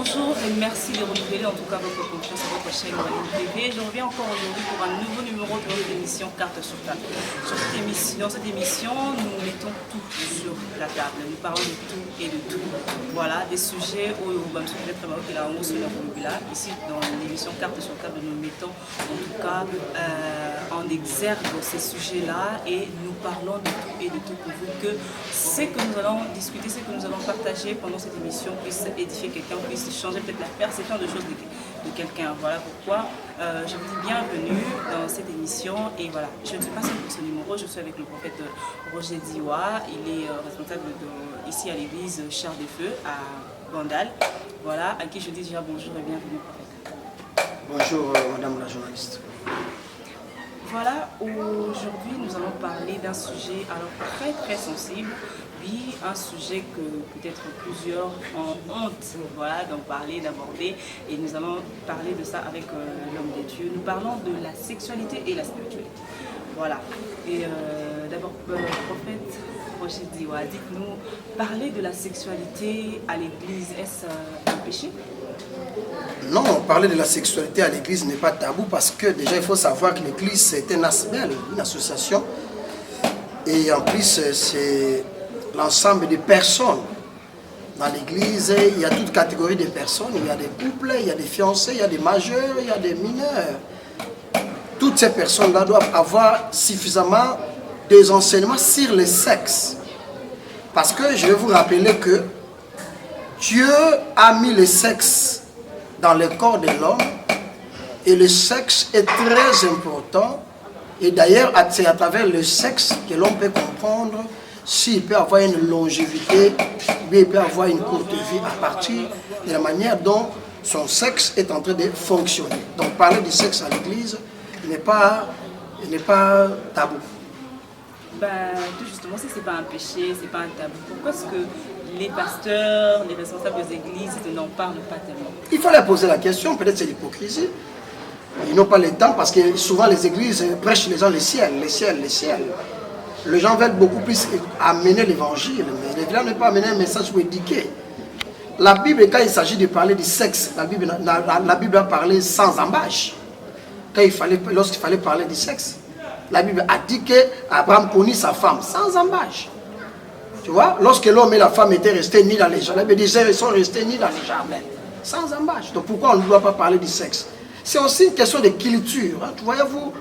bonjour et merci de renouveler en tout cas votre confiance à votre chaîne Walim TV. Je reviens encore aujourd'hui pour un nouveau numéro de notre émission Carte sur table. Dans cette émission, nous mettons tout sur la table. Nous parlons de tout et de tout. Voilà, des sujets où ici dans l'émission Carte sur table, nous mettons en tout cas en exergue ces sujets-là et nous parlons de tout et de tout pour vous que ce que nous allons discuter, ce que nous allons partager pendant cette émission puisse édifier quelqu'un, puisse changer peut-être la perception de choses de quelqu'un. Voilà pourquoi je vous dis bienvenue dans cette émission. Et voilà, je ne suis pas seule pour ce numéro, je suis avec le prophète Roger Diwa. Il est responsable ici à l'église Char des Feux à Bandal. Voilà, à qui je dis déjà bonjour et bienvenue, prophète. Bonjour madame la journaliste. Voilà, aujourd'hui nous allons parler d'un sujet alors très sensible. Oui, un sujet que peut-être plusieurs ont honte, voilà, d'en parler, d'aborder. Et nous allons parler de ça avec l'homme de Dieu. Nous parlons de la sexualité et la spiritualité. Voilà. Et d'abord, prophète Roger Diwa, dites-nous, parler de la sexualité à l'église, est-ce un péché? Non, parler de la sexualité à l'église n'est pas tabou parce que déjà il faut savoir que l'église c'est une association. Et en plus c'est l'ensemble des personnes. Dans l'église, il y a toute catégorie de personnes. Il y a des couples, il y a des fiancés, il y a des majeurs, il y a des mineurs. Toutes ces personnes-là doivent avoir suffisamment des enseignements sur le sexe. Parce que je vais vous rappeler que Dieu a mis le sexe dans le corps de l'homme et le sexe est très important. Et d'ailleurs, c'est à travers le sexe que l'homme peut comprendre s'il peut avoir une longévité, ou il peut avoir une courte vie à partir de la manière dont son sexe est en train de fonctionner. Donc parler du sexe à l'église n'est pas tabou. Tout justement, si ce n'est pas un péché, ce n'est pas un tabou, pourquoi est-ce que les pasteurs, les responsables des églises n'en parlent pas tellement? Il faut leur poser la question, peut-être c'est l'hypocrisie. Ils n'ont pas le temps parce que souvent les églises prêchent les gens le ciel, le ciel, le ciel. Les gens veulent beaucoup plus amener l'évangile, mais l'évangile n'est pas amener un message pour éduquer. La Bible, quand il s'agit de parler du sexe, la Bible a parlé sans embâche. Lorsqu'il fallait parler du sexe, la Bible a dit qu'Abraham connut sa femme sans embâche. Tu vois, lorsque l'homme et la femme étaient restés ni dans les jardins, la Bible disait qu'ils sont restés ni dans les jardins, sans embâche. Donc pourquoi on ne doit pas parler du sexe? C'est aussi une question de culture. Hein. Voyez-vous,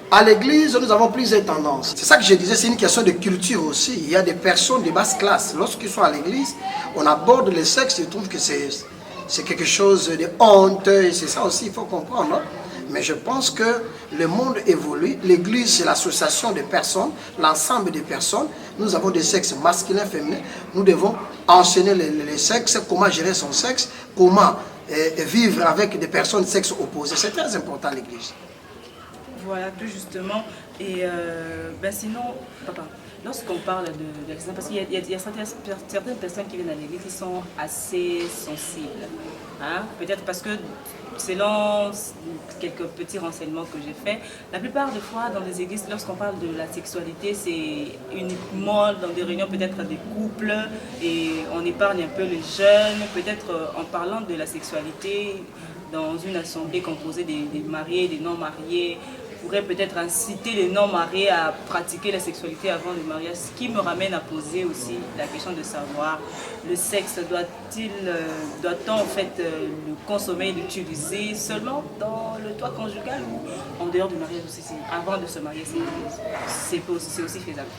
à l'église, nous avons plusieurs tendances. C'est ça que je disais, c'est une question de culture aussi. Il y a des personnes de basse classe. Lorsqu'ils sont à l'église, on aborde le sexe, ils trouvent que c'est quelque chose de honte. Et c'est ça aussi, il faut comprendre. Hein. Mais je pense que le monde évolue. L'église, c'est l'association de personnes, l'ensemble des personnes. Nous avons des sexes masculins, féminins. Nous devons enseigner les sexes, comment gérer son sexe, comment vivre avec des personnes de sexe opposé. C'est très important l'église. Voilà, tout justement. Et sinon, papa, lorsqu'on parle de l'examen, parce qu'il y a certaines personnes qui viennent à l'église qui sont assez sensibles. Hein? Peut-être parce que, selon quelques petits renseignements que j'ai faits, la plupart des fois dans les églises, lorsqu'on parle de la sexualité, c'est uniquement dans des réunions peut-être des couples et on épargne un peu les jeunes. Peut-être en parlant de la sexualité dans une assemblée composée des mariés, des non-mariés, pourrait peut-être inciter les non-mariés à pratiquer la sexualité avant le mariage, ce qui me ramène à poser aussi la question de savoir le sexe, doit-on en fait le consommer, l'utiliser seulement dans le toit conjugal ou en dehors du mariage aussi, avant de se marier, c'est aussi faisable?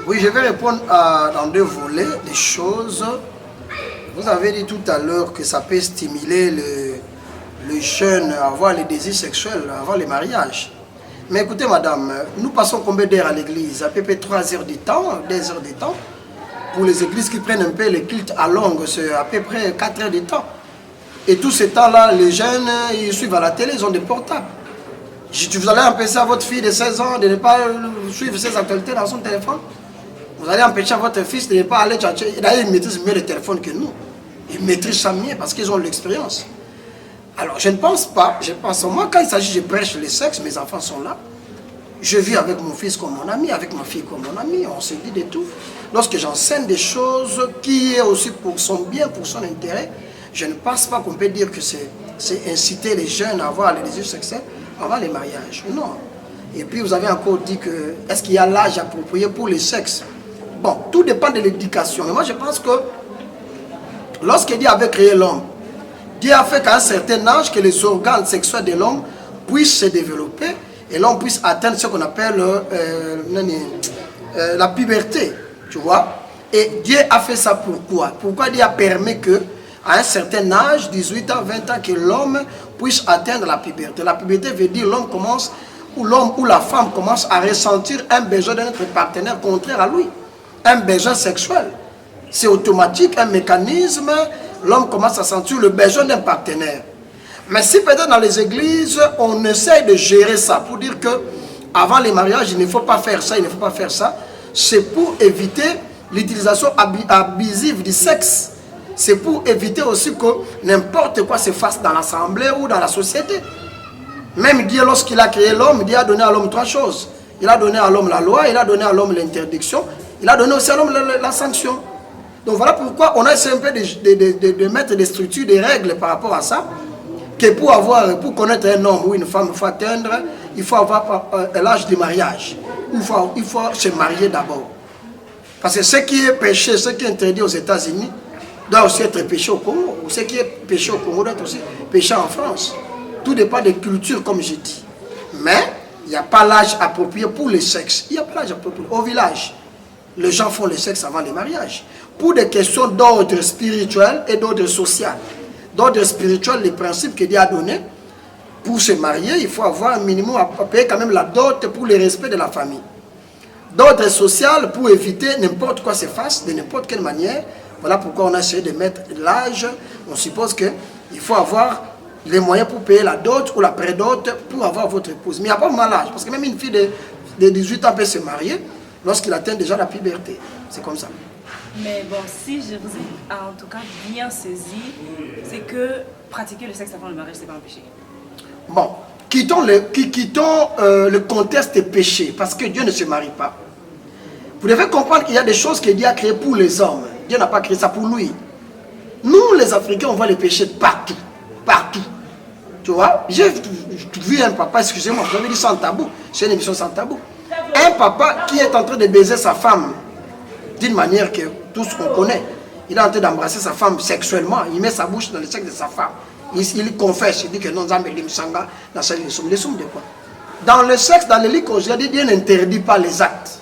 Oui, je vais répondre dans deux volets des choses. Vous avez dit tout à l'heure que ça peut stimuler le jeune à avoir les désirs sexuels avant le mariage. Mais écoutez madame, nous passons combien d'heures à l'église? À peu près 3 heures de temps, 2 heures de temps. Pour les églises qui prennent un peu les cultes à longue, c'est à peu près 4 heures de temps. Et tout ce temps-là, les jeunes, ils suivent à la télé, ils ont des portables. Vous allez empêcher à votre fille de 16 ans de ne pas suivre ses actualités dans son téléphone? Vous allez empêcher à votre fils de ne pas aller chercher? D'ailleurs, ils maîtrisent mieux le téléphone que nous. Ils maîtrisent ça mieux parce qu'ils ont l'expérience. Alors, je ne pense pas, moi, quand il s'agit de prêche le sexe, mes enfants sont là. Je vis avec mon fils comme mon ami, avec ma fille comme mon ami, on se dit de tout. Lorsque j'enseigne des choses qui est aussi pour son bien, pour son intérêt, je ne pense pas qu'on peut dire que c'est inciter les jeunes à avoir les désirs sexuels avant les mariages. Non. Et puis vous avez encore dit que, est-ce qu'il y a l'âge approprié pour les sexes? Bon, tout dépend de l'éducation. Mais moi je pense que, lorsque Dieu avait créé l'homme, Dieu a fait qu'à un certain âge, que les organes sexuels de l'homme puissent se développer et l'homme puisse atteindre ce qu'on appelle la puberté, tu vois. Et Dieu a fait ça pourquoi? Pourquoi Dieu a permis que, à un certain âge, 18 ans, 20 ans, que l'homme puisse atteindre la puberté. La puberté veut dire l'homme commence, ou l'homme ou la femme commence à ressentir un besoin d'un autre partenaire contraire à lui. Un besoin sexuel. C'est automatique, un mécanisme, l'homme commence à sentir le besoin d'un partenaire. Mais si peut-être dans les églises, on essaie de gérer ça, pour dire que avant les mariages, il ne faut pas faire ça, il ne faut pas faire ça, c'est pour éviter l'utilisation abusive du sexe. C'est pour éviter aussi que n'importe quoi se fasse dans l'assemblée ou dans la société. Même Dieu, lorsqu'il a créé l'homme, Dieu a donné à l'homme trois choses. Il a donné à l'homme la loi, il a donné à l'homme l'interdiction, il a donné aussi à l'homme la sanction. Donc voilà pourquoi on a essayé un peu de mettre des structures, des règles par rapport à ça, que pour connaître un homme ou une femme, il faut atteindre, il faut avoir l'âge du mariage. Il faut se marier d'abord. Parce que ce qui est péché, ce qui est interdit aux États-Unis, doit aussi être péché au Congo. Ou ce qui est péché au Congo doit être aussi péché en France. Tout dépend des cultures, comme j'ai dit. Mais il n'y a pas l'âge approprié pour le sexe. Il n'y a pas l'âge approprié. Au village, les gens font le sexe avant les mariages. Pour des questions d'ordre spirituel et d'ordre social. D'ordre spirituel, les principes que Dieu a donnés, pour se marier, il faut avoir un minimum à payer quand même la dot pour le respect de la famille. D'ordre social, pour éviter n'importe quoi se fasse, de n'importe quelle manière. Voilà pourquoi on a essayé de mettre l'âge. On suppose qu'il faut avoir les moyens pour payer la dot ou la pré-dot pour avoir votre épouse. Mais il n'y a pas vraiment l'âge, parce que même une fille de 18 ans peut se marier lorsqu'il atteint déjà la puberté. C'est comme ça. Mais bon, si je vous ai en tout cas bien saisi, c'est que pratiquer le sexe avant le mariage, c'est pas un péché. Bon, quittons le contexte des péchés, parce que Dieu ne se marie pas. Vous devez comprendre qu'il y a des choses que Dieu a créées pour les hommes. Dieu n'a pas créé ça pour lui. Nous, les Africains, on voit les péchés partout. Partout. Tu vois, j'ai vu un papa, excusez-moi, j'avais dit sans tabou, c'est une émission sans tabou. Un papa qui est en train de baiser sa femme d'une manière que tous on connaît. Il est en train d'embrasser sa femme sexuellement, il met sa bouche dans le sexe de sa femme. Il confesse, il dit que non, dans de quoi. Dans le sexe, dans le lit conjugal, Dieu n'interdit pas les actes.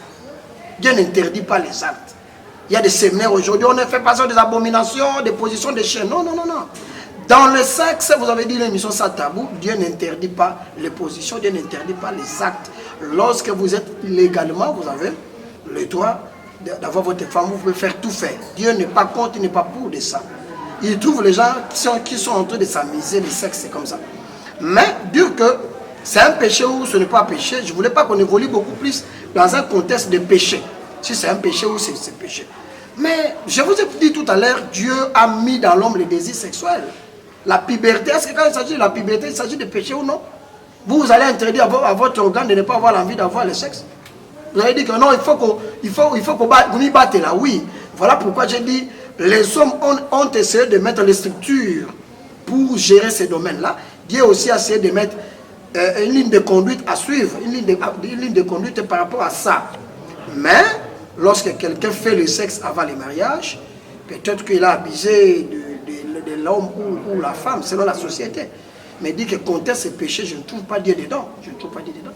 Dieu n'interdit pas les actes. Il y a des séminaires aujourd'hui, on ne fait pas ça des abominations, des positions de chiens. Non, non, non, non. Dans le sexe, vous avez dit l'émission sans tabou, Dieu n'interdit pas les positions, Dieu n'interdit pas les actes. Lorsque vous êtes légalement, vous avez le droit d'avoir votre femme, vous pouvez faire tout faire. Dieu n'est pas contre, il n'est pas pour de ça. Il trouve les gens qui sont en train de s'amuser, le sexe, c'est comme ça. Mais dire que c'est un péché ou ce n'est pas un péché, je ne voulais pas qu'on évolue beaucoup plus dans un contexte de péché. Si c'est un péché ou c'est péché. Mais je vous ai dit tout à l'heure, Dieu a mis dans l'homme le désir sexuel. La puberté, est-ce que quand il s'agit de la puberté, il s'agit de péché ou non? Vous allez interdire à votre organe de ne pas avoir l'envie d'avoir le sexe. Vous avez dit que non, il faut qu'on y batte là, oui. Voilà pourquoi j'ai dit, les hommes ont essayé de mettre les structures pour gérer ces domaines-là. Dieu aussi a essayé de mettre une ligne de conduite à suivre, une ligne de conduite par rapport à ça. Mais, lorsque quelqu'un fait le sexe avant le mariage, peut-être qu'il a abusé de l'homme ou la femme, selon la société. Mais dit que conteste ces péchés, je ne trouve pas Dieu dedans. Je ne trouve pas Dieu dedans.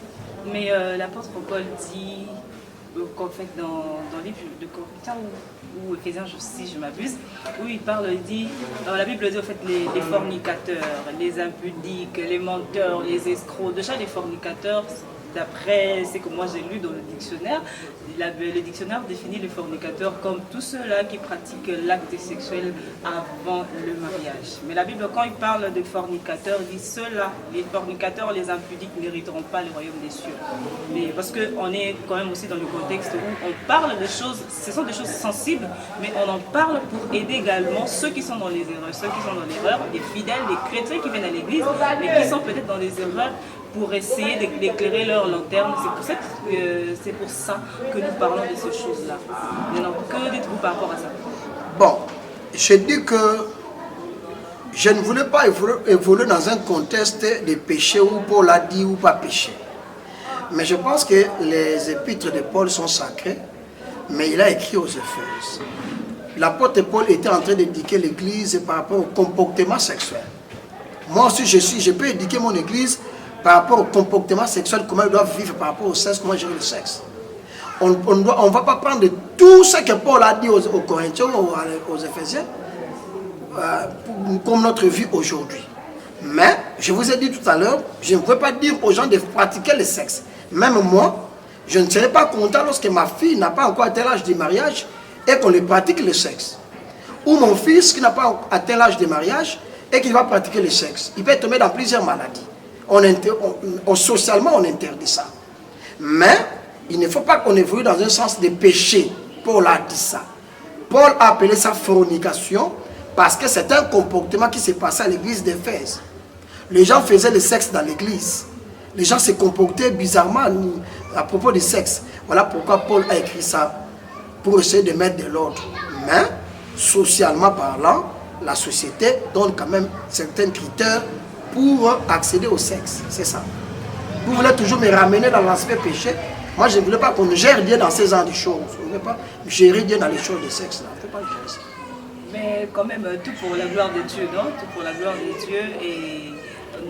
Mais l'apôtre Paul dit, qu'en fait, dans le livre de Corinthiens ou Éphésiens, si je m'abuse, où il parle, il dit, la Bible dit en fait les fornicateurs, les impudiques, les menteurs, les escrocs, déjà les fornicateurs, d'après ce que moi j'ai lu dans le dictionnaire, le dictionnaire définit les fornicateurs comme tous ceux-là qui pratiquent l'acte sexuel avant le mariage. Mais la Bible, quand il parle de fornicateurs, il dit ceux-là, les fornicateurs, les impudiques, n'hériteront pas le royaume des cieux. Mais parce qu'on est quand même aussi dans le contexte où on parle de choses, ce sont des choses sensibles, mais on en parle pour aider également ceux qui sont dans les erreurs, ceux qui sont dans l'erreur, les fidèles, les chrétiens qui viennent à l'église, mais qui sont peut-être dans les erreurs, pour essayer d'éclairer leur lanterne. C'est pour ça que nous parlons de ces choses-là. Maintenant, que dites-vous par rapport à ça? Bon, je dis que Je ne voulais pas évoluer dans un contexte de péché où Paul a dit ou pas péché. Mais je pense que les épîtres de Paul sont sacrés, mais il a écrit aux Éphèses. L'apôtre Paul était en train d'éduquer l'église par rapport au comportement sexuel. Moi aussi, je peux éduquer mon église par rapport au comportement sexuel, comment ils doivent vivre par rapport au sexe, comment gérer le sexe. On ne va pas prendre tout ce que Paul a dit aux Corinthiens ou aux Éphésiens comme notre vie aujourd'hui. Mais, je vous ai dit tout à l'heure, je ne peux pas dire aux gens de pratiquer le sexe. Même moi, je ne serais pas content lorsque ma fille n'a pas encore atteint l'âge du mariage et qu'on lui pratique le sexe. Ou mon fils qui n'a pas atteint l'âge du mariage et qui va pratiquer le sexe. Il peut tomber dans plusieurs maladies. Socialement, on interdit ça. Mais, il ne faut pas qu'on évolue dans un sens de péché. Paul a dit ça. Paul a appelé ça fornication parce que c'est un comportement qui s'est passé à l'église d'Éphèse. Les gens faisaient le sexe dans l'église. Les gens se comportaient bizarrement à propos du sexe. Voilà pourquoi Paul a écrit ça, pour essayer de mettre de l'ordre. Mais, socialement parlant, la société donne quand même certains critères pour accéder au sexe. C'est ça. Vous voulez toujours me ramener dans l'aspect péché. Moi, je ne voulais pas qu'on gère Dieu dans ces genres de choses. Je ne voulais pas gérer Dieu dans les choses de sexe. Il ne faut pas gérer ça. Mais quand même, tout pour la gloire de Dieu, non? Tout pour la gloire de Dieu. Et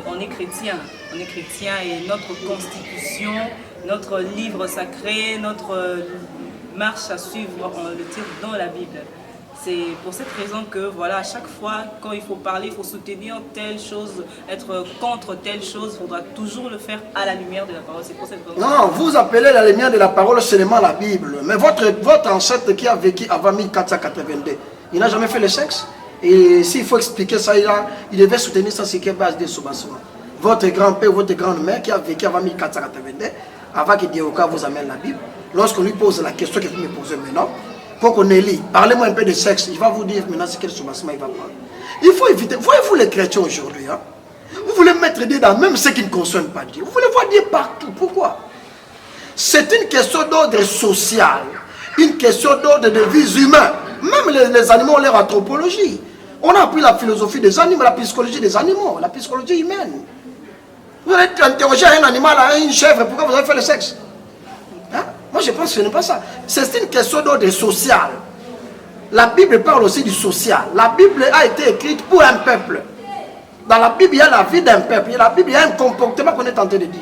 on est chrétien. On est chrétien et notre constitution, notre livre sacré, notre marche à suivre, on le tire dans la Bible. C'est pour cette raison que, voilà, à chaque fois, quand il faut parler, il faut soutenir telle chose, être contre telle chose, il faudra toujours le faire à la lumière de la parole. C'est pour cette raison. Non, vous appelez la lumière de la parole seulement la Bible. Mais votre ancêtre qui a vécu avant 1482, il n'a jamais fait le sexe. Et s'il faut expliquer ça, il devait soutenir ça, c'est qui est base de Soubassoma. Votre grand-père ou votre grand-mère qui a vécu avant 1482, avant que Dioka vous amène la Bible, lorsqu'on lui pose la question que vous me posez maintenant, pour qu'on élit, parlez-moi un peu de sexe, il va vous dire maintenant c'est quel soubassement il va prendre. Il faut éviter, voyez-vous les chrétiens aujourd'hui, hein? Vous voulez mettre Dieu dans même ceux qui ne consomment pas Dieu. Vous voulez voir Dieu partout, pourquoi? C'est une question d'ordre social, une question d'ordre de vie humaine. Même les animaux ont leur anthropologie. On a appris la philosophie des animaux, la psychologie des animaux, la psychologie humaine. Vous allez interroger un animal, une chèvre, pourquoi vous avez fait le sexe? Hein? Moi je pense que ce n'est pas ça. C'est une question d'ordre social. La Bible parle aussi du social. La Bible a été écrite pour un peuple. Dans la Bible, il y a la vie d'un peuple. Dans la Bible, il y a un comportement qu'on est tenté de dire,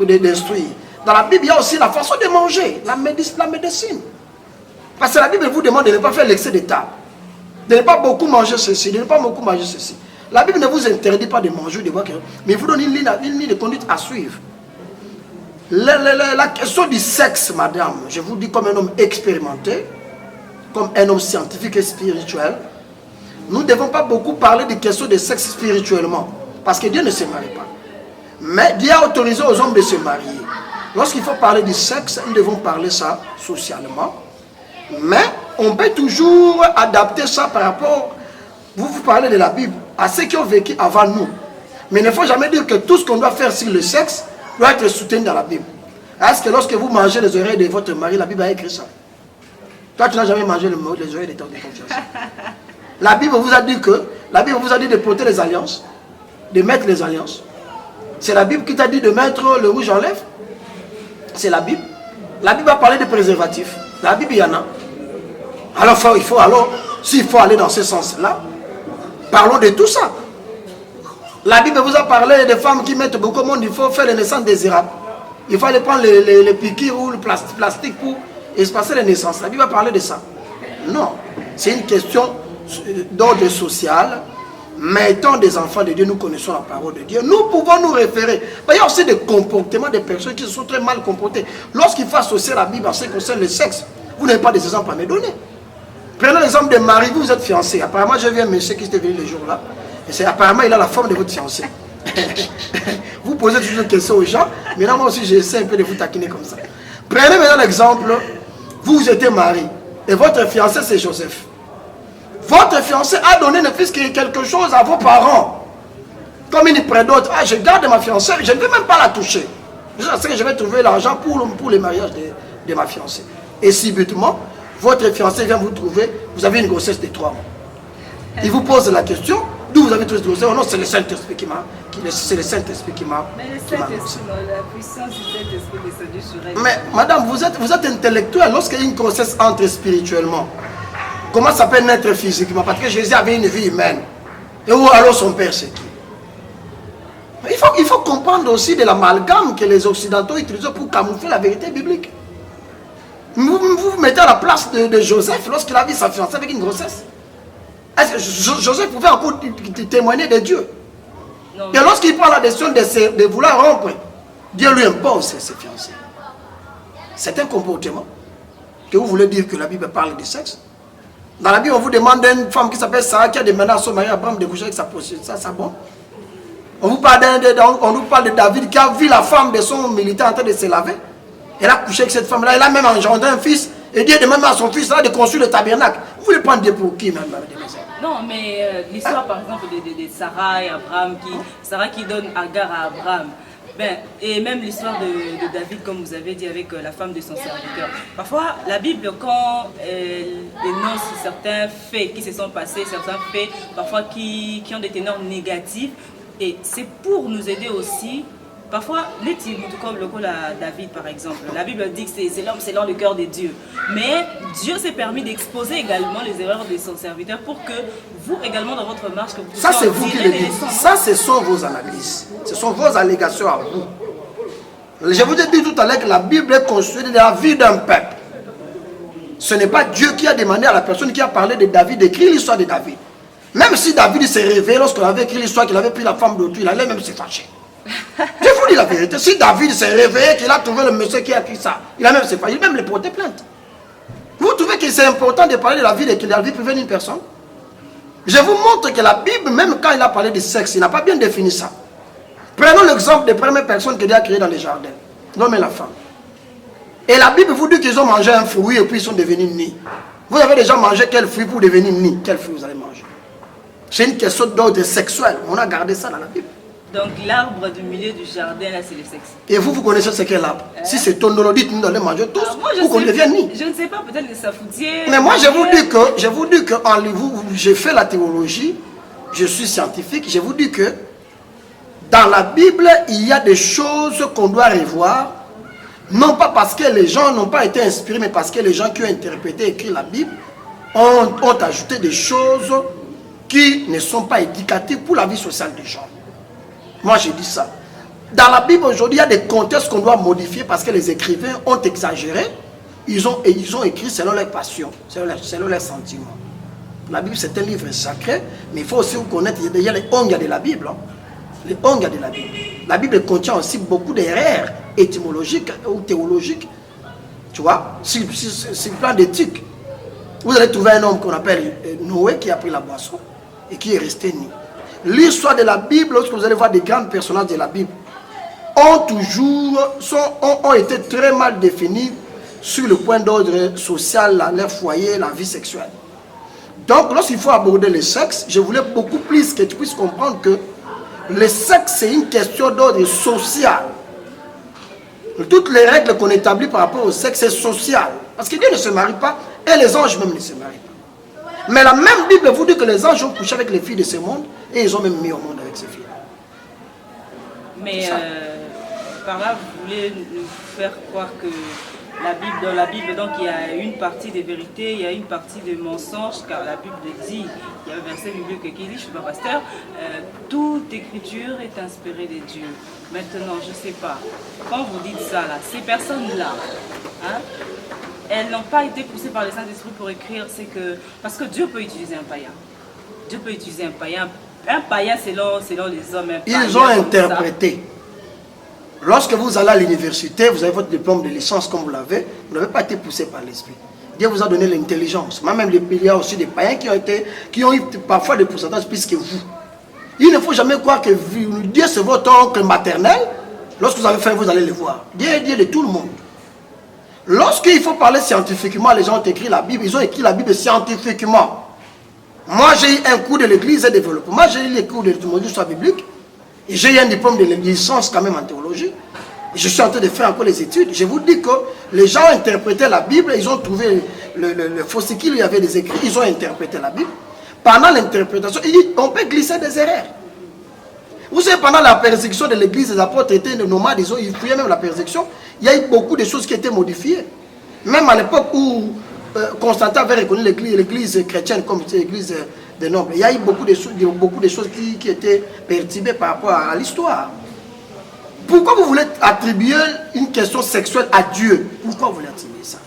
ou de d'instruire. Dans la Bible, il y a aussi la façon de manger, la médecine. Parce que la Bible vous demande de ne pas faire l'excès de table. De ne pas beaucoup manger ceci, de ne pas beaucoup manger ceci. La Bible ne vous interdit pas de manger, de boire, mais vous donne une ligne de conduite à suivre. La question du sexe, madame, je vous dis comme un homme expérimenté, comme un homme scientifique et spirituel, nous ne devons pas beaucoup parler des questions de sexe spirituellement, parce que Dieu ne se marie pas. Mais Dieu a autorisé aux hommes de se marier. Lorsqu'il faut parler du sexe, nous devons parler ça socialement. Mais on peut toujours adapter ça par rapport, vous parlez de la Bible, à ceux qui ont vécu avant nous. Mais il ne faut jamais dire que tout ce qu'on doit faire sur le sexe doit être soutenu dans la Bible. Est-ce que lorsque vous mangez les oreilles de votre mari, la Bible a écrit ça? Toi, tu n'as jamais mangé les oreilles de ton fiancé. La Bible vous a dit de porter les alliances, de mettre les alliances. C'est la Bible qui t'a dit de mettre le rouge en lèvres. C'est la Bible. La Bible a parlé de préservatifs. La Bible, il y en a. Alors, s'il faut aller dans ce sens-là, parlons de tout ça. La Bible vous a parlé des femmes qui mettent beaucoup de monde, il faut faire les naissances désirables. Il faut aller prendre les piqûres ou le plastique pour espacer les naissances. La Bible a parlé de ça. Non, c'est une question d'ordre social. Mais étant des enfants de Dieu, nous connaissons la parole de Dieu. Nous pouvons nous référer. Il y a aussi des comportements des personnes qui se sont très mal comportées. Lorsqu'il faut associer la Bible en ce qui concerne le sexe, vous n'avez pas des exemples à me donner. Prenez l'exemple de Marie, vous êtes fiancé. Apparemment, j'ai vu un monsieur qui était venu le jour-là. Et apparemment, il a la forme de votre fiancé. Vous posez toujours des questions aux gens. Maintenant, moi aussi, j'essaie un peu de vous taquiner comme ça. Prenez maintenant l'exemple. Vous étiez marié. Et votre fiancé, c'est Joseph. Votre fiancé a donné ne fût-ce que quelque chose à vos parents. Comme il prête d'autres. Ah, je garde ma fiancée, je ne vais même pas la toucher. Je sais que je vais trouver l'argent pour le mariage de ma fiancée. Et subitement, votre fiancé vient vous trouver, vous avez une grossesse de 3 mois. Il vous pose la question, D'où vous avez trouvé cette grossesse? Oh non, c'est le Saint-Esprit qui m'a... C'est le Saint-Esprit qui m'a... Mais le Saint-Esprit, la puissance du Saint-Esprit descendue sur elle. Mais madame, vous êtes intellectuel. Lorsqu'il y a une grossesse entre spirituellement, comment ça peut naître physiquement? Parce que Jésus avait une vie humaine. Et où alors son père c'est qui? Il faut comprendre aussi de l'amalgame que les Occidentaux utilisent pour camoufler la vérité biblique. Vous vous mettez à la place de Joseph lorsqu'il a vu sa fiancée avec une grossesse. Est-ce que Joseph pouvait encore témoigner de Dieu? Non, et lorsqu'il prend la décision de vouloir rompre, Dieu lui impose ses fiancés. C'est un comportement que vous voulez dire que la Bible parle de sexe. Dans la Bible, on vous demande d'une femme qui s'appelle Sarah qui a demandé à son mari Abraham de coucher avec sa prostituée. Ça, c'est bon. On nous parle de David qui a vu la femme de son militaire en train de se laver. Elle a couché avec cette femme-là. Elle a même engendré un fils. Et Dieu demande à son fils là de construire le tabernacle. Vous voulez prendre Dieu pour qui même? Non, mais l'histoire par exemple de Sarah et Abraham, Sarah qui donne Agar à Abraham. Ben, et même l'histoire de David, comme vous avez dit, avec la femme de son serviteur. Parfois, la Bible, quand elle énonce certains faits qui se sont passés, certains faits parfois qui ont des teneurs négatives, et c'est pour nous aider aussi. Parfois, comme le cas à David par exemple, la Bible dit que c'est l'homme selon le cœur de Dieu. Mais Dieu s'est permis d'exposer également les erreurs de son serviteur pour que vous également dans votre marche, que vous ça c'est vous qui le dites. Ça ce sont vos analyses. Ce sont vos allégations à vous. Je vous ai dit tout à l'heure que la Bible est construite de la vie d'un peuple. Ce n'est pas Dieu qui a demandé à la personne qui a parlé de David d'écrire l'histoire de David. Même si David s'est réveillé lorsqu'on avait écrit l'histoire qu'il avait pris la femme d'autrui, il allait même se fâcher. Je vous dis la vérité. Si David s'est réveillé, qu'il a trouvé le monsieur qui a écrit ça, il a même se fâché, il a même le porté plainte. Vous trouvez que c'est important de parler de la vie privée d'une personne? Je vous montre que la Bible, même quand il a parlé de sexe, il n'a pas bien défini ça. Prenons l'exemple des premières personnes que Dieu a créées dans les jardins, l'homme et la femme. Et la Bible vous dit qu'ils ont mangé un fruit et puis ils sont devenus nus. Vous avez déjà mangé quel fruit pour devenir nus? Quel fruit vous allez manger? C'est une question d'ordre sexuel. On a gardé ça dans la Bible. Donc l'arbre du milieu du jardin, là, c'est le sexe. Et vous connaissez ce qu'est l'arbre? Si c'est tonneau, dites-nous d'aller manger tous pour qu'on devienne nus. Je ne sais pas, peut-être les safoutiers. Mais moi, je vous dis que j'ai fait la théologie, je suis scientifique, je vous dis que dans la Bible, il y a des choses qu'on doit revoir, non pas parce que les gens n'ont pas été inspirés, mais parce que les gens qui ont interprété et écrit la Bible ont ajouté des choses qui ne sont pas éducatives pour la vie sociale des gens. Moi, j'ai dit ça. Dans la Bible, aujourd'hui, il y a des contextes qu'on doit modifier parce que les écrivains ont exagéré. Ils ont écrit selon leurs passions, selon leurs sentiments. La Bible, c'est un livre sacré, mais il faut aussi connaître, il y a les ongues de la Bible. Hein. Les ongues de la Bible. La Bible contient aussi beaucoup d'erreurs étymologiques ou théologiques. Tu vois, sur le plan d'éthique. Vous allez trouver un homme qu'on appelle Noé qui a pris la boisson et qui est resté nu. L'histoire de la Bible, lorsque vous allez voir des grands personnages de la Bible, ont été très mal définis sur le point d'ordre social, leur foyer, la vie sexuelle. Donc, lorsqu'il faut aborder le sexe, je voulais beaucoup plus que tu puisses comprendre que le sexe, c'est une question d'ordre social. Toutes les règles qu'on établit par rapport au sexe, c'est social. Parce que Dieu ne se marie pas, et les anges même ne se marient pas. Mais la même Bible vous dit que les anges ont couché avec les filles de ce monde, et ils ont même mis au monde avec ces filles. Mais par là, vous voulez nous faire croire que dans la Bible, donc, il y a une partie de vérité, il y a une partie de mensonge, car la Bible dit, il y a un verset biblique qui dit, je ne suis pas pasteur, toute écriture est inspirée de Dieu. Maintenant, je ne sais pas, quand vous dites ça, là, ces personnes-là, hein, elles n'ont pas été poussées par le Saint-Esprit pour écrire, c'est que, parce que Dieu peut utiliser un païen. Dieu peut utiliser un païen selon les hommes. Ils ont interprété. Lorsque vous allez à l'université, vous avez votre diplôme de licence comme vous l'avez, vous n'avez pas été poussé par l'esprit. Dieu vous a donné l'intelligence. Même il y a aussi des païens qui ont eu parfois des pourcentages plus que vous. Il ne faut jamais croire que Dieu c'est votre oncle maternel. Lorsque vous avez faim, vous allez le voir. Dieu est Dieu de tout le monde. Lorsqu'il faut parler scientifiquement, les gens ont écrit la Bible, ils ont écrit la Bible scientifiquement. Moi j'ai eu un cours de l'église et développement. Moi j'ai eu les cours de l'étymologie biblique. Et j'ai eu un diplôme de licence quand même en théologie. Et je suis en train de faire encore les études. Je vous dis que les gens ont interprété la Bible, ils ont trouvé le fossé qu'il y avait des écrits, ils ont interprété la Bible. pendant l'interprétation, il dit on peut glisser des erreurs. Vous savez, pendant la persécution de l'église, les apôtres étaient nomades, ils fuyaient même la persécution. Il y a eu beaucoup de choses qui étaient modifiées. Même à l'époque où Constantin avait reconnu l'église chrétienne comme l'église des nobles, il y a eu beaucoup de choses qui étaient perturbées par rapport à l'histoire. Pourquoi vous voulez attribuer une question sexuelle à Dieu? Pourquoi vous voulez attribuer ça?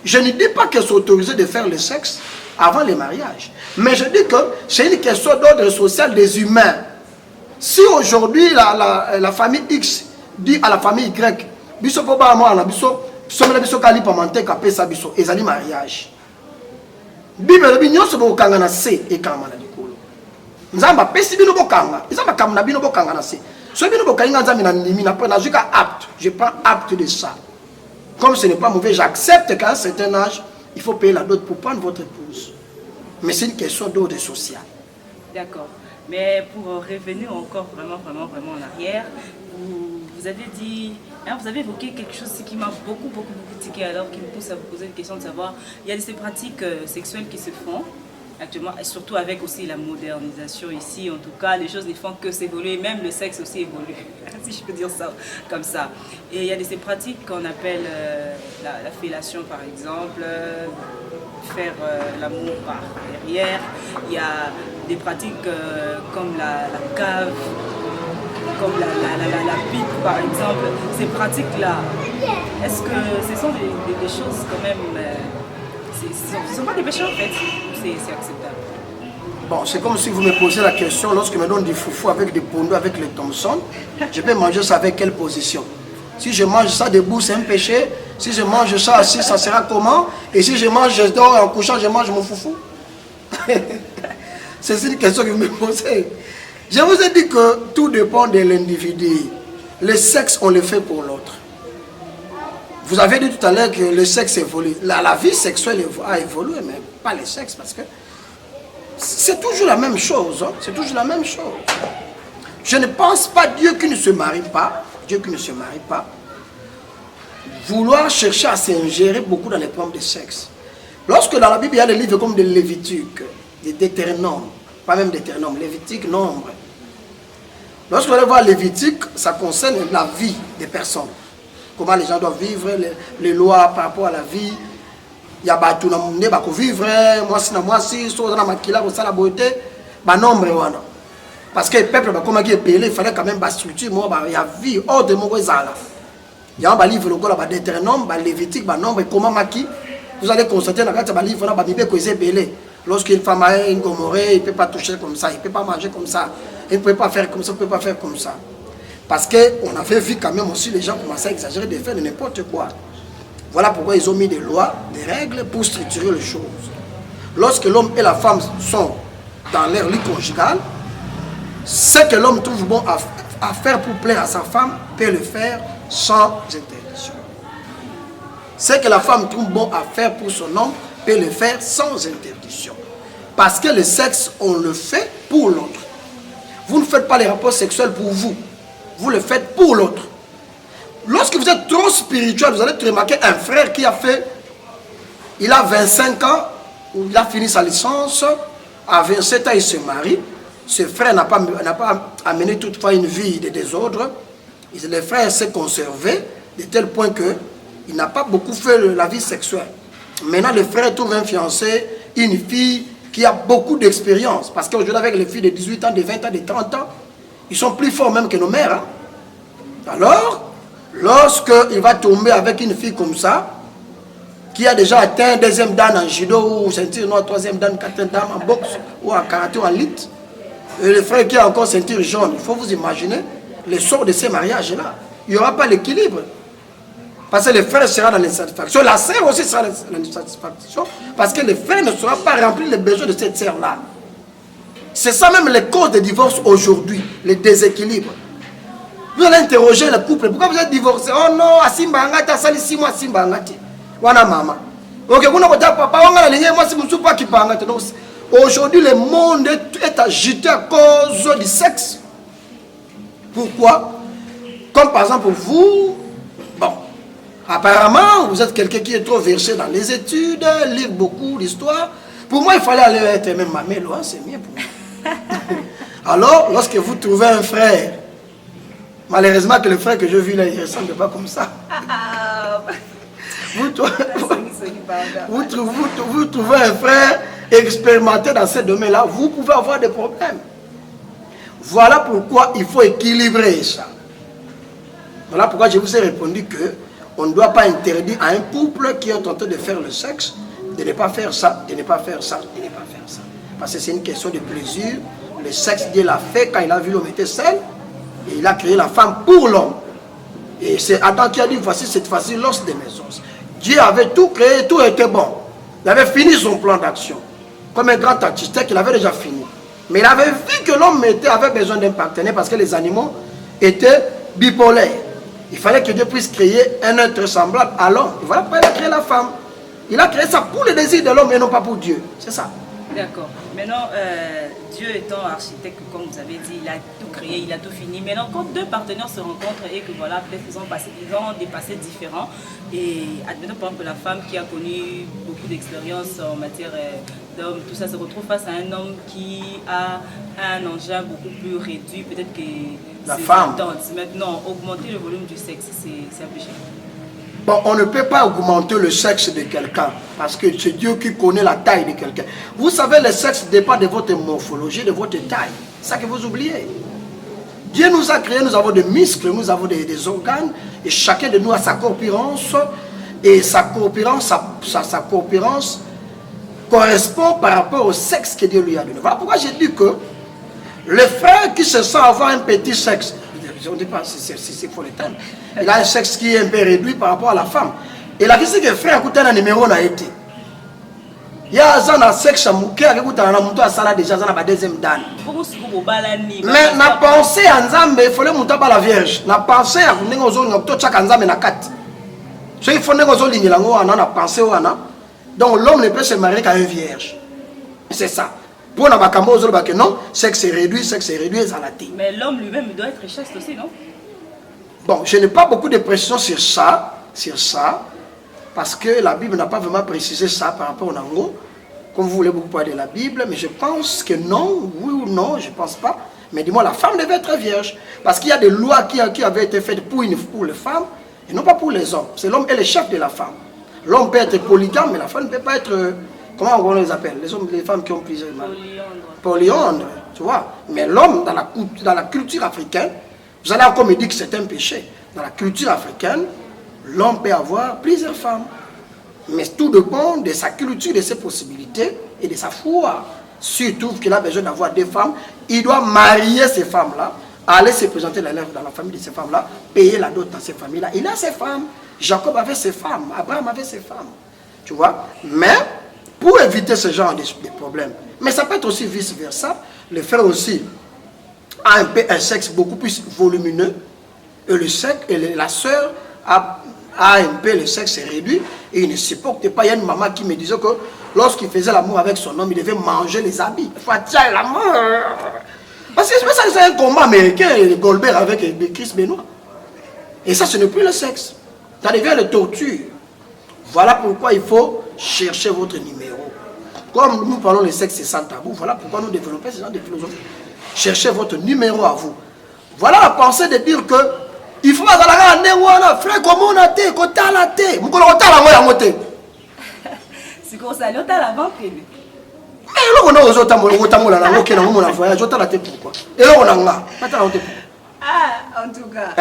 Je ne dis pas que c'est autorisé de faire le sexe avant le mariage. Mais je dis que c'est une question d'ordre social des humains. Si aujourd'hui la famille X dit à la famille Y, biso po ba moi na biso somela biso kali pamante ka pesa biso ezali mariage. Bible bi nyonso bo kanga na se e kama na likolo. Nzamba pesi bino bokanga, nzamba kamna bino bokanga na se. So bino bokanga nzambi na ndimi na prendre jusqu'à apte. Je prends acte de ça. Comme ce n'est pas mauvais, j'accepte qu'à un certain âge, il faut payer la dot pour prendre votre épouse. Mais c'est une question d'ordre social. D'accord. Mais pour revenir encore vraiment en arrière, vous avez dit, hein, vous avez évoqué quelque chose qui m'a beaucoup tiqué, alors qui me pousse à vous poser une question de savoir, il y a ces pratiques sexuelles qui se font actuellement, et surtout avec aussi la modernisation ici, en tout cas, les choses ne font que s'évoluer, même le sexe aussi évolue, si je peux dire ça comme ça. Et il y a ces pratiques qu'on appelle la fellation par exemple, faire l'amour par derrière, il y a des pratiques comme la cave, comme la pipe par exemple. Ces pratiques-là, est-ce que ce sont des choses quand même, ce ne sont pas des péchés en fait, c'est acceptable? Bon, c'est comme si vous me posez la question, lorsque je me donne du foufou avec des pondos, avec les Thompson, je peux manger ça avec quelle position? Si je mange ça debout, c'est un péché. Si je mange ça assis, ça sera comment? Et si je mange, je dors en couchant, je mange mon foufou? C'est une question que vous me posez. Je vous ai dit que tout dépend de l'individu. Le sexe, on le fait pour l'autre. Vous avez dit tout à l'heure que le sexe évolue. La vie sexuelle a évolué, mais pas le sexe, parce que c'est toujours la même chose. Hein? C'est toujours la même chose. Je ne pense pas Dieu qui ne se marie pas, vouloir chercher à s'ingérer beaucoup dans les problèmes de sexe. Lorsque dans la Bible, il y a des livres comme de Lévitique, des Deutéronome, pas même Deutéronome, Lévitique, Nombre. Lorsque vous allez voir Lévitique, ça concerne la vie des personnes. Comment les gens doivent vivre, les lois par rapport à la vie. Il y a tout le monde qui vivre, moi si, soit dans makila, ça la beauté, nombre wana. Parce que le peuple, comme il est payé, il fallait quand même une structure, il y a vie, hors de mon zala. Il y a un livre, le Deutéronome, Lévitique, nombre, comment maki. Vous allez constater dans le livre, il y a belé. Lorsqu'une femme a une gomorrhée, il ne peut pas toucher comme ça, il ne peut pas manger comme ça, il ne peut pas faire comme ça, il ne peut pas faire comme ça. Parce qu'on avait vu quand même aussi les gens commencer à exagérer de faire n'importe quoi. Voilà pourquoi ils ont mis des lois, des règles pour structurer les choses. Lorsque l'homme et la femme sont dans leur lit conjugal, ce que l'homme trouve bon à faire pour plaire à sa femme peut le faire sans interdiction. Ce que la femme trouve bon à faire pour son homme peut le faire sans interdiction. Parce que le sexe, on le fait pour l'autre. Vous ne faites pas les rapports sexuels pour vous. Vous le faites pour l'autre. Lorsque vous êtes trop spirituel, vous allez remarquer un frère qui a fait, il a 25 ans, il a fini sa licence, à 27 ans il se marie. Ce frère n'a pas amené toutefois une vie de désordre. Le frère s'est conservé de tel point qu'il n'a pas beaucoup fait la vie sexuelle. Maintenant le frère trouve un fiancé, une fille qui a beaucoup d'expérience. Parce qu'aujourd'hui avec les filles de 18 ans, de 20 ans, de 30 ans, ils sont plus forts même que nos mères. Hein? Alors, lorsqu'il va tomber avec une fille comme ça, qui a déjà atteint deuxième dan en judo, ou ceinture noire, troisième dan, quatrième dan en boxe, ou en karaté, ou en lutte, et le frère qui a encore ceinture jaune, il faut vous imaginer le sort de ces mariages-là. Il n'y aura pas l'équilibre. Parce que le frère sera dans l'insatisfaction. La sœur aussi sera dans l'insatisfaction. Parce que le frère ne saura pas remplir les besoins de cette sœur-là. C'est ça même les causes de divorce aujourd'hui, les déséquilibres. Vous allez interroger le couple, pourquoi vous êtes divorcé? Oh non, Asimba Angati, Asali 6 mois, Asimba Angati. Wana maman. Ok, vous n'avez pas papa, on a la moi, c'est mon soupa qui parle. Aujourd'hui, le monde est agité à cause du sexe. Pourquoi? Comme par exemple, vous, bon, apparemment, vous êtes quelqu'un qui est trop versé dans les études, lire beaucoup d'histoire. Pour moi, il fallait aller être même mamelo, hein, c'est mieux pour moi. Alors, lorsque vous trouvez un frère, malheureusement que le frère que je vis là, il ne ressemble pas comme ça. Vous trouvez un frère expérimenté dans ce domaine-là, vous pouvez avoir des problèmes. Voilà pourquoi il faut équilibrer ça. Voilà pourquoi je vous ai répondu que on ne doit pas interdire à un couple qui est en train de faire le sexe de ne pas faire ça, de ne pas faire ça, de ne pas faire ça. Parce que c'est une question de plaisir. Le sexe, Dieu l'a fait quand il a vu l'homme était seul. Et il a créé la femme pour l'homme. Et c'est Adam qui a dit, voici cette fois-ci l'os de mes os. Dieu avait tout créé, tout était bon. Il avait fini son plan d'action. Comme un grand architecte, il avait déjà fini. Mais il avait vu que l'homme avait besoin d'un partenaire parce que les animaux étaient bipolaires. Il fallait que Dieu puisse créer un être semblable à l'homme. Voilà pourquoi il a créé la femme. Il a créé ça pour le désir de l'homme et non pas pour Dieu. C'est ça. D'accord. Maintenant, Dieu étant architecte, comme vous avez dit, il a tout créé, il a tout fini. Maintenant, quand deux partenaires se rencontrent et que voilà, peut-être ils ont des passés différents, et admettons par exemple que la femme qui a connu beaucoup d'expérience en matière d'homme, tout ça se retrouve face à un homme qui a un engin beaucoup plus réduit, peut-être que la femme. Maintenant, augmenter le volume du sexe, c'est un péché. Bon, on ne peut pas augmenter le sexe de quelqu'un parce que c'est Dieu qui connaît la taille de quelqu'un. Vous savez, le sexe dépend de votre morphologie, de votre taille. C'est ça que vous oubliez. Dieu nous a créés, nous avons des muscles, nous avons des organes, et chacun de nous a sa corpulence, et sa corpulence correspond par rapport au sexe que Dieu lui a donné. Voilà pourquoi j'ai dit que le frère qui se sent avoir un petit sexe, je ne dis pas si c'est faux le terme, il a un sexe qui est un peu réduit par rapport à la femme. Et la question que le frère écoute un numéro n'a été. Il y a un sexe qui a écouté un montant à sala déjà dans la deuxième dame. Mais na pensée en Nzambe, il faut le monter par la Vierge. Na pensée à vous n'engos on chaque Nzambe na kat. So il faut n'engos ligner lango ana na pensée wana. Donc l'homme ne peut se marier qu'à une vierge. C'est ça. Pour na bakambo ozolo ba que non, sexe est réduit zalati. Mais l'homme lui-même doit être chaste aussi, non? Bon, je n'ai pas beaucoup de précisions sur ça, parce que la Bible n'a pas vraiment précisé ça par rapport au Nango. Comme vous voulez beaucoup parler de la Bible, mais je pense que non, oui ou non, je ne pense pas. Mais dis-moi, la femme devait être vierge. Parce qu'il y a des lois qui avaient été faites pour les femmes, et non pas pour les hommes. C'est l'homme et le chef de la femme. L'homme peut être polygame, mais la femme ne peut pas être... Comment on les appelle? Les hommes, les femmes qui ont plusieurs mâles. Polyandre, tu vois. Mais l'homme, dans la culture africaine, vous allez encore me dire que c'est un péché. Dans la culture africaine, l'homme peut avoir plusieurs femmes. Mais tout dépend de sa culture, de ses possibilités et de sa foi. Surtout qu'il a besoin d'avoir des femmes, il doit marier ces femmes-là, aller se présenter dans la famille de ces femmes-là, payer la dot dans ces familles-là. Il a ses femmes. Jacob avait ses femmes. Abraham avait ses femmes. Tu vois? Mais pour éviter ce genre de problèmes, mais ça peut être aussi vice-versa, le frère aussi a un sexe beaucoup plus volumineux et la sœur a un peu le sexe réduit et il ne supporte pas. Il y a une maman qui me disait que lorsqu'il faisait l'amour avec son homme, il devait manger les habits. Il faut attirer l'amour. Parce que c'est un combat américain, Goldberg avec Chris Benoit. Et ça, ce n'est plus le sexe. Ça devient la torture. Voilà pourquoi il faut chercher votre numéro. Comme nous parlons de sexe, c'est sans tabou. Voilà pourquoi nous développons ce genre de philosophie. Cherchez votre numéro à vous. Voilà la pensée de dire que il faut que frère, comment on a été, quand on a été, on a été. C'est comme ça, l'autre à la banque. Mais là, on a aux autres, on a un voyage, on a été pourquoi. Et là, on a ah, en tout cas.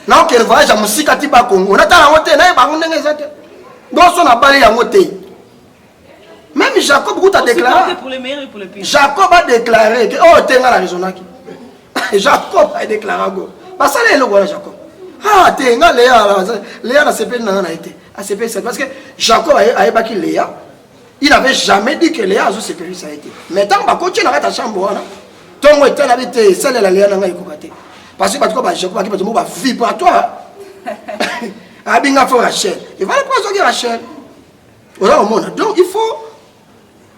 Non, que le voyage à Moussikati Bakong, on a un hôtel, donc on a parlé à hôtel. Même Jacob a déclaré. Pour le meilleur et pour le pire. Jacob a déclaré que oh, t'es dans la raison. Jacob a déclaré go. Parce que le voilà Jacob. Ah, t'es dans Léa n'a été. Parce que Jacob a évacué Léa. Il n'avait jamais dit que Léa a séparé ça a été. Mais tant que tu n'as pas ta chambre, ton était l'habité, celle de la Léa n'a pas été. Parce que Jacob a dit que vibratoire. Abinga faut Rachel. Et voilà pourquoi je dis Rachel. Donc il faut.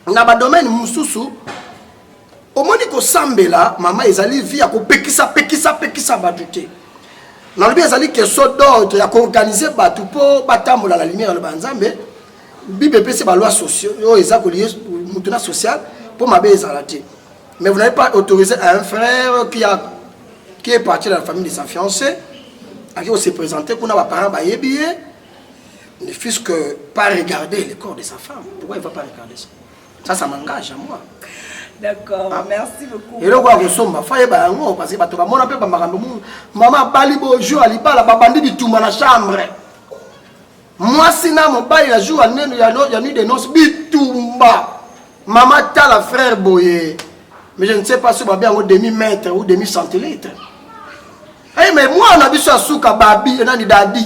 Dans le domaine mususu, au moment où Sambela, maman ezali via ko pekisa badute. Dans le bien ezali que so d'autres ya ko organiser batu pour batambola la lumière le banzambe. BBP c'est la loi sociale, sociale pour ma belle. Mais vous n'avez pas autorisé un frère qui est parti de la famille de sa fiancée, à qui on s'est présenté, qu'on a un parent billet, ne fût-ce que pas regarder le corps de sa femme. Pourquoi il ne va pas regarder ça? Ça m'engage à moi. D'accord, merci beaucoup. Et là, on sommes parce que maman bali bonjour à l'ibala, babandi bituma na chambre. Moi, si na mon bail la jour, il y a nuit de noces bitumba. Maman t'a la frère boye. Mais je ne sais pas si on va un demi-mètre ou demi-centilitre. Eh, mais moi, on a vu ça sous Kababi, on a dit Dadi.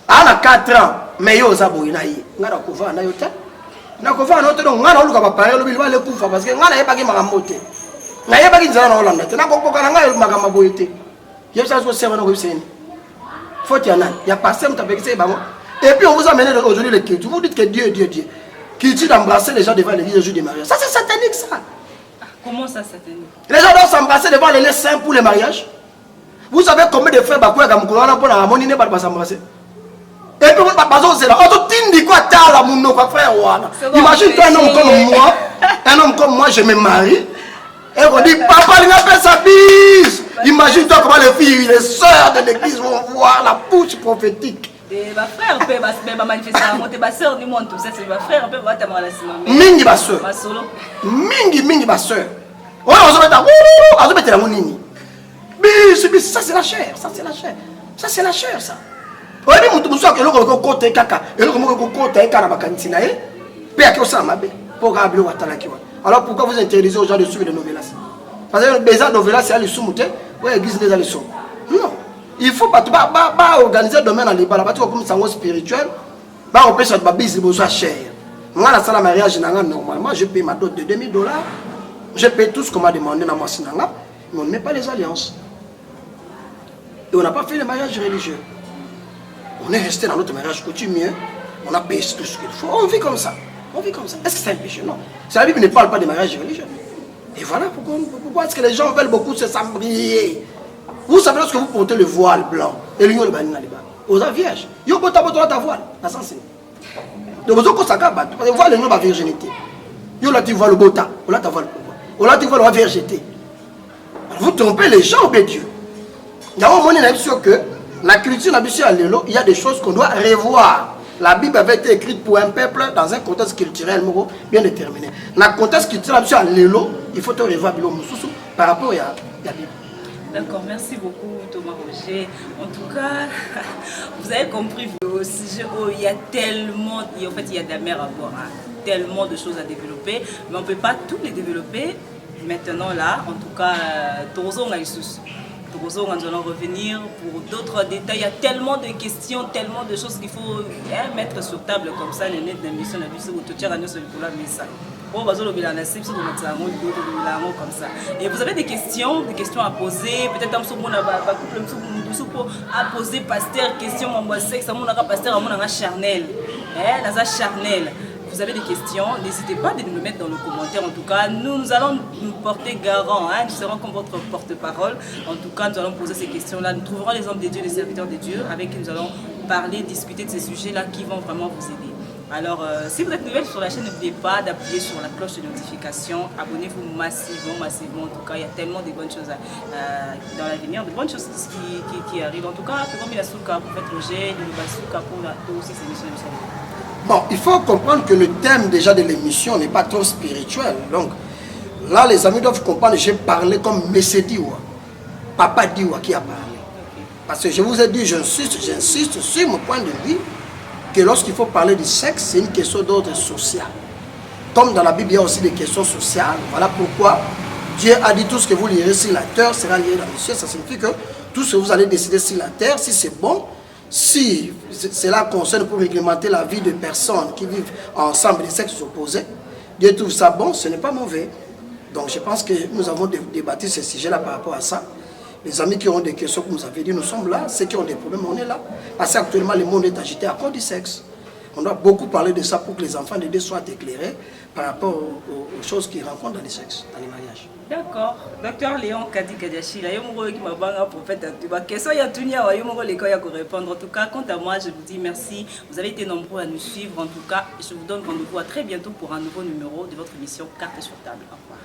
On a 4 ans. Mais yo, ça boye na yi. On a couvert na yota. On a couvert na yota. Donc, on a lu Kabapare, on a lu le couvre parce que on a pas qui m'a moté. On a pas qui nous a Hollande. On a couvert na yota m'a boyé. Il y a ça sur serveur au Sénégal. Faut y en a. Il y a passé, on t'a fait ça. Et puis, on vous a amené aujourd'hui le culte. Vous dites que Dieu. Qui dit d'embrasser les gens devant l'église le jour des mariages. Ça, c'est satanique, ça. Comment ça, satanique? Les gens doivent s'embrasser devant les saints pour les mariages. Vous savez combien de frères Bakoué comme Kourana pour la harmonie n'est pas s'embrasser. Et puis, on va passer là. On te dit quoi, t'as la mon frère. Imagine-toi un homme comme moi. Un homme comme moi, je me marie. Et on dit, papa, il a fait sa bise. Imagine-toi comment les filles, les sœurs de l'église vont voir la bouche prophétique. Ma frère peut manifester ma soeur du monde tout ça c'est ma frère peut voir ta mala mingi ba soeur mingi ba soeur on a mettre la monini ça c'est la chair ça c'est la chair ça oui mutu muso ke loko côté kaka et loko moko côté kana bakanti na e pe akio ça mabe pour gablo watala kiwa. Alors pourquoi vous interdisez aux gens de suivre les novelas? Parce que les novelas c'est aller soumouté ou église des aller soum. Non. Il faut pas organiser le domaine en Liban, comme ça spirituel, on peut faire des besoins chers. Moi, la salle mariage, normalement, je paye ma dot de $2000, je paye tout ce qu'on m'a demandé dans ma sinanga, mais on ne met pas les alliances. Et on n'a pas fait le mariage religieux. On est resté dans notre mariage coutumier, on a payé tout ce qu'il faut, on vit comme ça. Est-ce que c'est un péché? Non. La Bible ne parle pas de mariage religieux. Et voilà pourquoi est-ce que les gens veulent beaucoup se sambrier. Vous savez, lorsque vous portez le voile blanc, et l'union de Banina Liba, aux vierges, vous avez ta voile, la sensée. Donc, vous avez le voile et la virginité. Vous avez le voile au bota, vous avez le voile au bota, vous avez la virginité. Vous trompez les gens, bien Dieu. Il y a un moment où que la culture à l'élo, il y a des choses qu'on doit revoir. La Bible avait été écrite pour un peuple dans un contexte culturel bien déterminé. Dans le contexte culturel à l'élo, il faut revoir par rapport à la Bible. D'accord, merci beaucoup Thomas Roger. En tout cas, vous avez compris au sujet où il y a tellement, en fait il y a de la mer à boire, hein, tellement de choses à développer, mais on ne peut pas tout les développer maintenant là. En tout cas, nous allons revenir pour d'autres détails. Il y a tellement de questions, tellement de choses qu'il faut mettre sur table comme ça. Les nets d'émission, comme ça. Et vous avez des questions à poser, peut-être un couple à poser pasteur, question mon sexe, mon pasteur, mon charnel, charnel. Vous avez des questions, n'hésitez pas de nous le mettre dans le commentaire. En tout cas, nous allons nous porter garant, nous serons comme votre porte-parole. En tout cas, nous allons poser ces questions-là. Nous trouverons les hommes de Dieu, les serviteurs de Dieu, avec qui nous allons parler, discuter de ces sujets-là qui vont vraiment vous aider. Alors, si vous êtes nouvelle sur la chaîne, n'oubliez pas d'appuyer sur la cloche de notification. Abonnez-vous massivement. En tout cas, il y a tellement de bonnes choses dans l'avenir, de bonnes choses qui arrivent. En tout cas, pour la souka, pour faire projet, de souka pour aussi ces émissions. Bon, il faut comprendre que le thème déjà de l'émission n'est pas trop spirituel. Donc, là, les amis doivent comprendre que j'ai parlé comme Messé Diwa, Papa Diwa qui a parlé. Parce que je vous ai dit, j'insiste sur mon point de vue, que lorsqu'il faut parler du sexe, c'est une question d'ordre social. Comme dans la Bible, il y a aussi des questions sociales. Voilà pourquoi Dieu a dit tout ce que vous lirez sur la terre sera lié dans les cieux. Ça signifie que tout ce que vous allez décider sur la terre, si c'est bon, si cela concerne pour réglementer la vie de personnes qui vivent ensemble des sexes opposés, Dieu trouve ça bon, ce n'est pas mauvais. Donc je pense que nous avons débattu ce sujet-là par rapport à ça. Les amis qui ont des questions, comme vous avez dit, nous sommes là. Ceux qui ont des problèmes, on est là. Parce qu'actuellement, le monde est agité à cause du sexe. On doit beaucoup parler de ça pour que les enfants de Dieu soient éclairés par rapport aux choses qu'ils rencontrent dans les sexes, dans les mariages. D'accord. Docteur Léon Kadi Kadiachi, là, qui m'a prophète, question y a tout n'y a répondre. En tout cas, quant à moi, je vous dis merci. Vous avez été nombreux à nous suivre. En tout cas, je vous donne rendez-vous à très bientôt pour un nouveau numéro de votre émission Carte sur table. Au revoir.